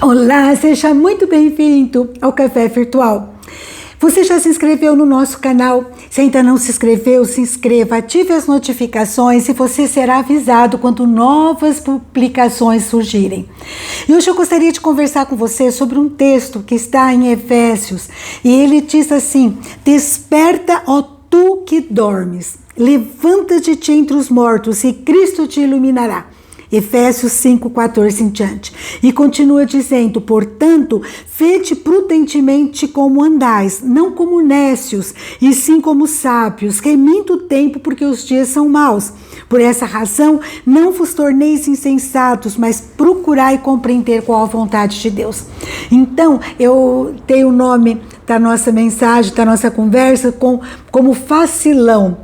Olá, seja muito bem-vindo ao Café Virtual. Você já se inscreveu no nosso canal? Se ainda não se inscreveu, se inscreva, ative as notificações e você será avisado quando novas publicações surgirem. E hoje eu gostaria de conversar com você sobre um texto que está em Efésios e ele diz assim: desperta, ó tu que dormes, levanta-te entre os mortos e Cristo te iluminará. Efésios 5:14 em diante. E continua dizendo: portanto, vede prudentemente como andais, não como nécios, e sim como sábios, remindo o tempo, porque os dias são maus. Por essa razão, não vos torneis insensatos, mas procurai compreender qual a vontade de Deus. Então, eu dei o nome da nossa mensagem, da nossa conversa, como facilão.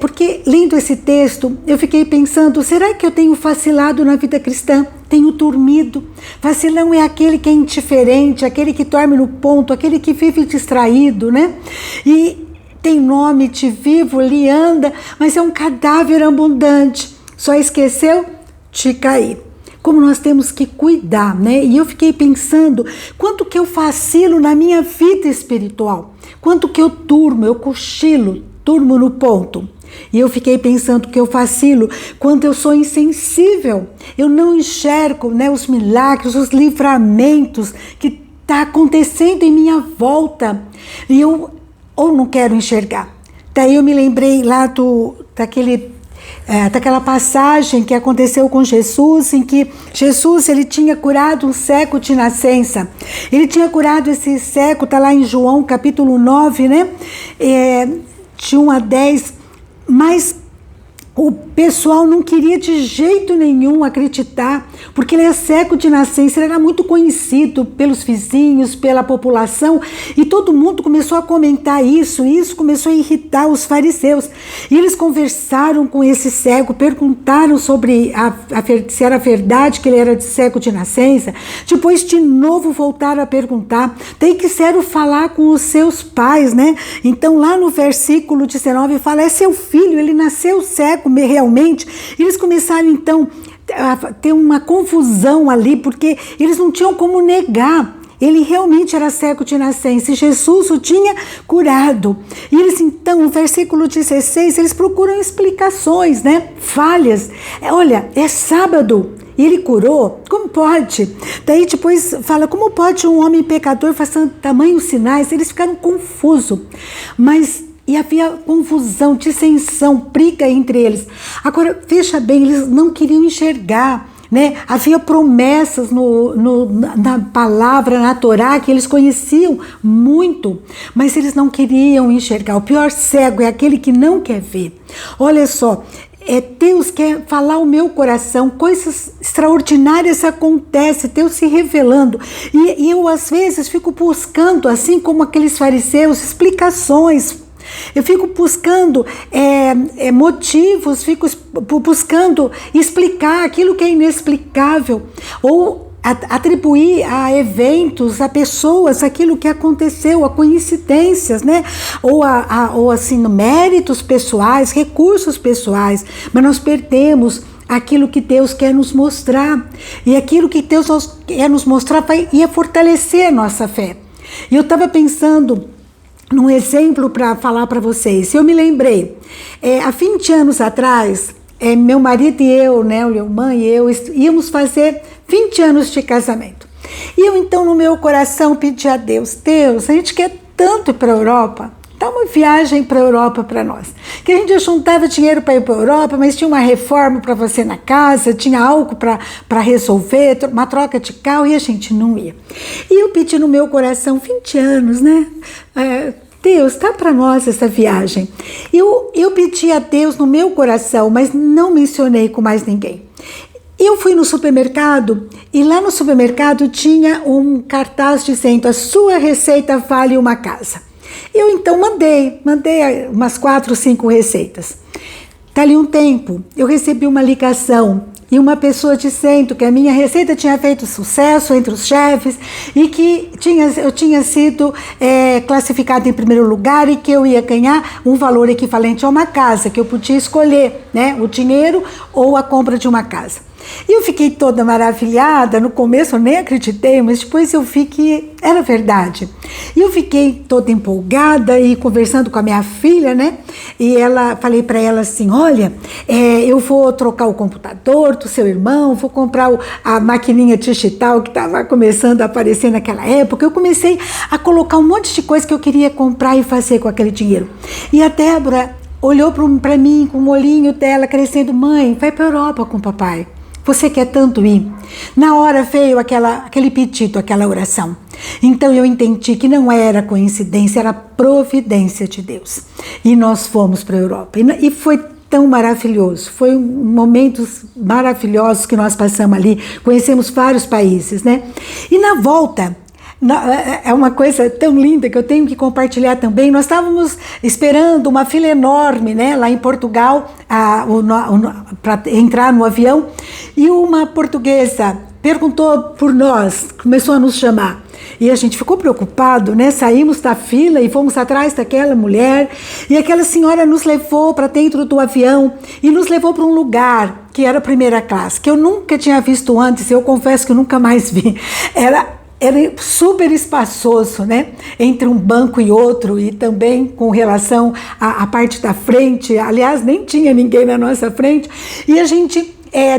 Porque, lendo esse texto, eu fiquei pensando, será que eu tenho vacilado na vida cristã? Tenho dormido? Vacilão é aquele que é indiferente, aquele que dorme no ponto, aquele que vive distraído, né? E tem nome de vivo, ali anda, mas é um cadáver abundante. Só esqueceu de cair. Como nós temos que cuidar, né? E eu fiquei pensando, quanto que eu vacilo na minha vida espiritual? Quanto que eu durmo, eu cochilo, durmo no ponto? E eu fiquei pensando que eu vacilo quando eu sou insensível. Eu não enxergo, né, os milagres, os livramentos que está acontecendo em minha volta. E eu ou não quero enxergar. Daí eu me lembrei lá daquela passagem que aconteceu com Jesus, em que Jesus ele tinha curado um cego de nascença. Ele tinha curado esse cego, está lá em João capítulo 9, né? De 1 a 10, mas o pessoal não queria de jeito nenhum acreditar, porque ele é cego de nascença, ele era muito conhecido pelos vizinhos, pela população, e todo mundo começou a comentar isso começou a irritar os fariseus. E eles conversaram com esse cego, perguntaram sobre se era verdade que ele era cego de nascença, depois de novo voltaram a perguntar, daí quiseram falar com os seus pais, né? Então lá no versículo 19 fala, é seu filho, ele nasceu cego, realmente. Eles começaram então a ter uma confusão ali, porque eles não tinham como negar. Ele realmente era cego de nascença e Jesus o tinha curado. E eles então, no versículo 16, eles procuram explicações, né? Falhas. Olha, é sábado e ele curou? Como pode? Daí depois fala, como pode um homem pecador fazer tamanhos sinais? Eles ficaram confusos. E havia confusão, dissensão, briga entre eles. Agora, veja bem, eles não queriam enxergar, né? Havia promessas na palavra, na Torá, que eles conheciam muito, mas eles não queriam enxergar. O pior cego é aquele que não quer ver. Olha só, Deus quer falar ao meu coração, coisas extraordinárias acontecem, Deus se revelando. E eu, às vezes, fico buscando, assim como aqueles fariseus, explicações. Eu fico buscando motivos, fico buscando explicar aquilo que é inexplicável, ou atribuir a eventos, a pessoas, aquilo que aconteceu, a coincidências, né? Ou assim, méritos pessoais, recursos pessoais, mas nós perdemos aquilo que Deus quer nos mostrar, e aquilo que Deus quer nos mostrar ia fortalecer a nossa fé. E eu estava pensando num exemplo para falar para vocês. Eu me lembrei, há 20 anos atrás, meu marido e eu, né, minha mãe e eu, íamos fazer 20 anos de casamento. E eu então no meu coração pedi a Deus, a gente quer tanto ir para a Europa, dá uma viagem para a Europa para nós. Que a gente juntava dinheiro para ir para a Europa, mas tinha uma reforma para fazer na casa, tinha algo para resolver, uma troca de carro, e a gente não ia. E eu pedi no meu coração, 20 anos, né? Deus, tá para nós essa viagem. Eu pedi a Deus no meu coração, mas não mencionei com mais ninguém. Eu fui no supermercado e lá no supermercado tinha um cartaz dizendo: a sua receita vale uma casa. Eu então mandei umas 4 ou 5 receitas. Dali um tempo, eu recebi uma ligação e uma pessoa dizendo que a minha receita tinha feito sucesso entre os chefes e que eu tinha sido classificada em primeiro lugar e que eu ia ganhar um valor equivalente a uma casa, que eu podia escolher, né, o dinheiro ou a compra de uma casa. E eu fiquei toda maravilhada, no começo eu nem acreditei, mas depois eu vi que era verdade. E eu fiquei toda empolgada e conversando com a minha filha, né? E falei para ela assim, olha, eu vou trocar o computador do seu irmão, vou comprar a maquininha digital que estava começando a aparecer naquela época. Eu comecei a colocar um monte de coisa que eu queria comprar e fazer com aquele dinheiro. E a Débora olhou para mim com o olhinho dela crescendo, mãe, vai para a Europa com o papai. Você quer tanto ir? Na hora veio aquele pedido, aquela oração. Então eu entendi que não era coincidência, era providência de Deus. E nós fomos para a Europa. E foi tão maravilhoso. Foi momentos maravilhosos que nós passamos ali. Conhecemos vários países, né? E na volta, é uma coisa tão linda que eu tenho que compartilhar também. Nós estávamos esperando uma fila enorme, né, lá em Portugal, para entrar no avião, e uma portuguesa perguntou por nós, começou a nos chamar. E a gente ficou preocupado, né? Saímos da fila e fomos atrás daquela mulher. E aquela senhora nos levou para dentro do avião e nos levou para um lugar que era primeira classe, que eu nunca tinha visto antes. Eu confesso que eu nunca mais vi. Era super espaçoso, né? Entre um banco e outro, e também com relação à parte da frente. Aliás, nem tinha ninguém na nossa frente. E a gente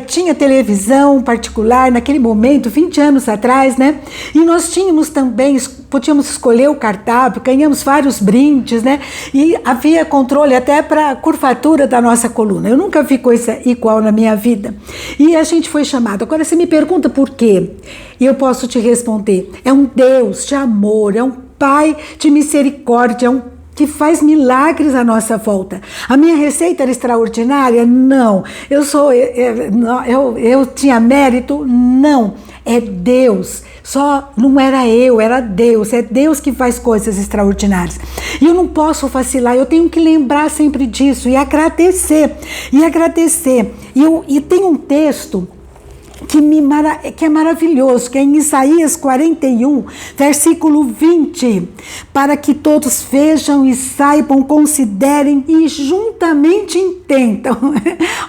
tinha televisão particular naquele momento, 20 anos atrás, né? E nós tínhamos também, podíamos escolher o cardápio, ganhamos vários brindes, né? E havia controle até para a curvatura da nossa coluna. Eu nunca vi coisa igual na minha vida. E a gente foi chamado. Agora você me pergunta por quê? E eu posso te responder. É um Deus de amor, é um Pai de misericórdia, é um que faz milagres à nossa volta. A minha receita era extraordinária? Não. Eu tinha mérito? Não. É Deus. Só não era eu, era Deus. É Deus que faz coisas extraordinárias. E eu não posso vacilar, eu tenho que lembrar sempre disso e agradecer. E tem um texto que é maravilhoso, que é em Isaías 41, versículo 20, para que todos vejam e saibam, considerem e juntamente entendam.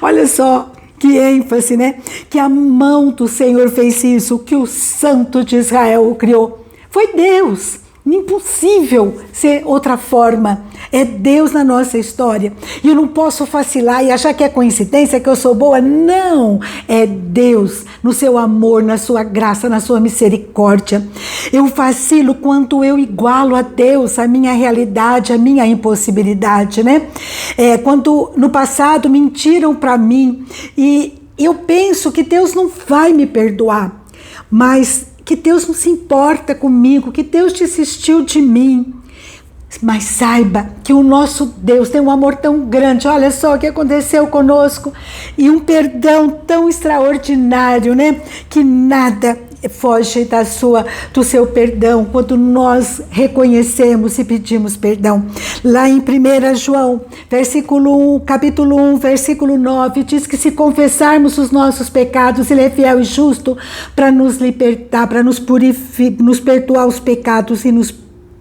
Olha só que ênfase, né? Que a mão do Senhor fez isso, que o Santo de Israel o criou. Foi Deus. Impossível ser outra forma. É Deus na nossa história. E eu não posso vacilar e achar que é coincidência, que eu sou boa. Não. É Deus no seu amor, na sua graça, na sua misericórdia. Eu vacilo quando eu igualo a Deus, a minha realidade, a minha impossibilidade, né? Quando no passado mentiram para mim e eu penso que Deus não vai me perdoar, mas que Deus não se importa comigo, que Deus desistiu de mim. Mas saiba que o nosso Deus tem um amor tão grande. Olha só o que aconteceu conosco. E um perdão tão extraordinário, né? Que nada foge do seu perdão quando nós reconhecemos e pedimos perdão. Lá em 1 João, capítulo 1, versículo 9, diz que se confessarmos os nossos pecados, Ele é fiel e justo para nos libertar, para nos perdoar os pecados e nos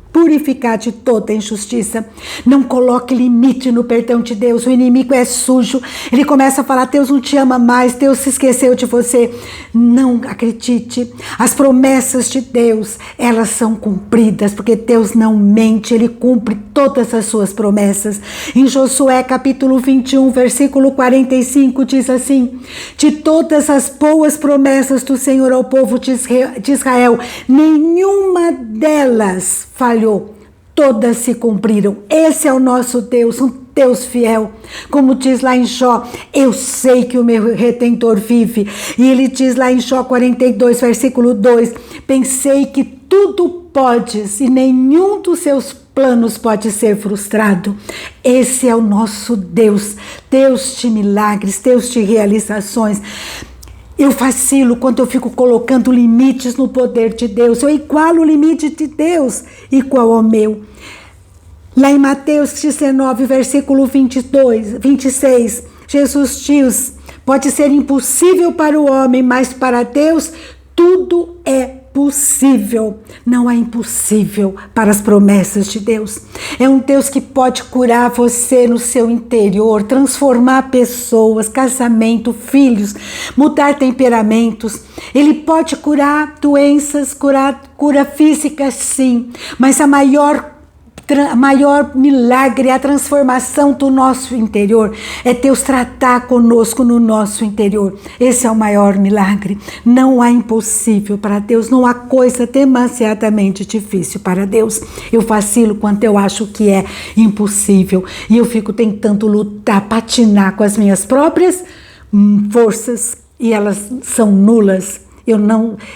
purificar de toda injustiça. Não coloque limite no perdão de Deus. O inimigo é sujo. Ele começa a falar, Deus não te ama mais, Deus se esqueceu de você. Não acredite. As promessas de Deus, elas são cumpridas, porque Deus não mente, Ele cumpre todas as suas promessas. Em Josué capítulo 21, versículo 45, diz assim: de todas as boas promessas do Senhor ao povo de Israel, nenhuma delas falhou, todas se cumpriram. Esse é o nosso Deus, um Deus fiel. Como diz lá em Jó, eu sei que o meu Redentor vive. E ele diz lá em Jó 42, versículo 2, pensei que tudo podes e nenhum dos seus planos pode ser frustrado. Esse é o nosso Deus, Deus de milagres, Deus de realizações. Eu vacilo quando eu fico colocando limites no poder de Deus. Eu igualo o limite de Deus igual ao meu. Lá em Mateus 19, versículo 26, Jesus diz, pode ser impossível para o homem, mas para Deus tudo é possível, não há impossível para as promessas de Deus. É um Deus que pode curar você no seu interior, transformar pessoas, casamento, filhos, mudar temperamentos. Ele pode curar doenças, cura física, sim, mas a maior milagre, a transformação do nosso interior, é Deus tratar conosco no nosso interior. Esse é o maior milagre. Não há impossível para Deus, não há coisa demasiadamente difícil para Deus. Eu vacilo quando eu acho que é impossível e eu fico tentando lutar, patinar com as minhas próprias forças e elas são nulas.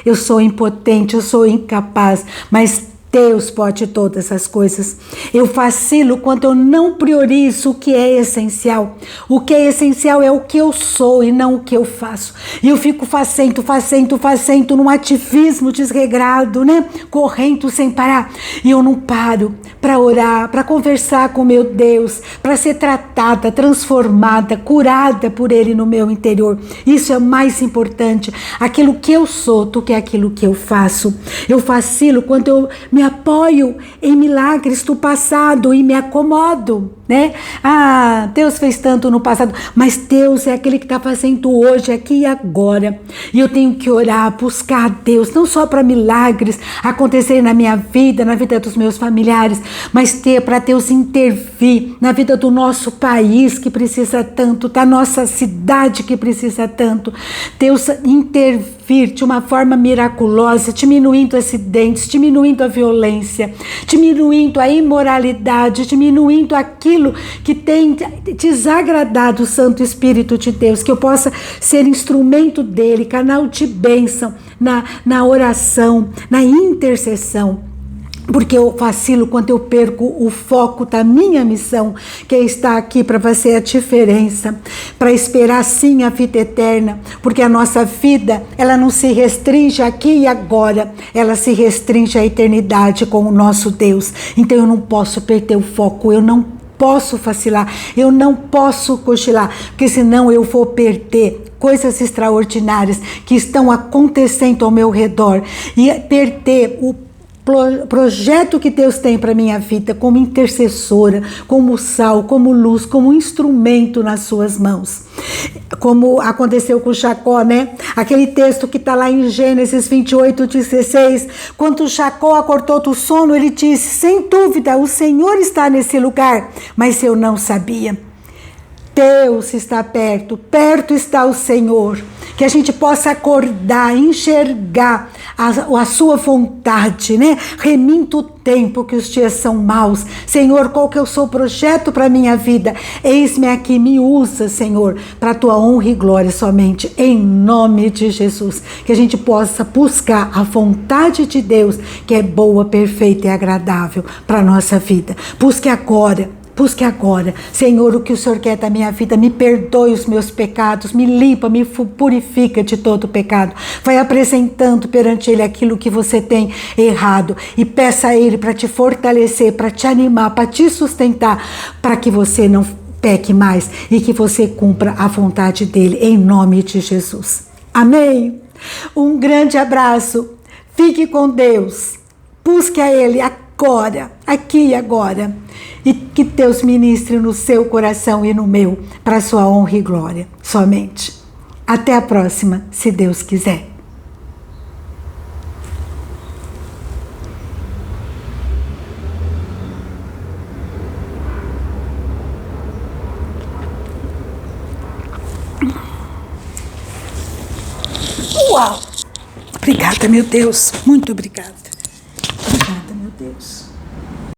Eu sou impotente, eu sou incapaz, mas Deus pode todas as coisas. Eu vacilo quando eu não priorizo o que é essencial. O que é essencial é o que eu sou e não o que eu faço. E eu fico fazendo num ativismo desregrado, né? Correndo sem parar. E eu não paro para orar, para conversar com meu Deus, para ser tratada, transformada, curada por Ele no meu interior. Isso é o mais importante. Aquilo que eu sou do que aquilo que eu faço. Eu vacilo quando eu me apoio em milagres do passado e me acomodo, né? Ah, Deus fez tanto no passado, mas Deus é aquele que está fazendo hoje, aqui e agora. E eu tenho que orar, buscar a Deus, não só para milagres acontecerem na minha vida, na vida dos meus familiares, mas para Deus intervir na vida do nosso país que precisa tanto, da nossa cidade que precisa tanto. Deus intervir de uma forma miraculosa, diminuindo acidentes, diminuindo a violência, diminuindo a imoralidade, diminuindo aquilo que tem desagradado o Santo Espírito de Deus, que eu possa ser instrumento dele, canal de bênção na oração, na intercessão. Porque eu vacilo quando eu perco o foco da minha missão, que é estar aqui para fazer a diferença, para esperar sim a vida eterna, porque a nossa vida, ela não se restringe aqui e agora, ela se restringe à eternidade com o nosso Deus. Então eu não posso perder o foco, eu não posso vacilar, eu não posso cochilar, porque senão eu vou perder coisas extraordinárias que estão acontecendo ao meu redor e perder o projeto que Deus tem para minha vida como intercessora, como sal, como luz, como instrumento nas suas mãos. Como aconteceu com Jacó, né? Aquele texto que está lá em Gênesis 28:16, quando Jacó acordou do sono, ele disse: sem dúvida, o Senhor está nesse lugar, mas eu não sabia. Deus está perto, perto está o Senhor. Que a gente possa acordar, enxergar a sua vontade, né? Remindo o tempo que os dias são maus. Senhor, qual que é o seu projeto para a minha vida? Eis-me aqui, me usa, Senhor, para a tua honra e glória somente, em nome de Jesus. Que a gente possa buscar a vontade de Deus, que é boa, perfeita e agradável para a nossa vida. Busque agora. Busque agora, Senhor, o que o Senhor quer da minha vida. Me perdoe os meus pecados, me limpa, me purifica de todo pecado. Vai apresentando perante Ele aquilo que você tem errado e peça a Ele para te fortalecer, para te animar, para te sustentar, para que você não peque mais e que você cumpra a vontade dEle, em nome de Jesus. Amém? Um grande abraço, fique com Deus, busque a Ele agora, aqui e agora. E que Deus ministre no seu coração e no meu, para a sua honra e glória, somente. Até a próxima, se Deus quiser. Uau! Obrigada, meu Deus. Muito obrigada. Obrigada, meu Deus.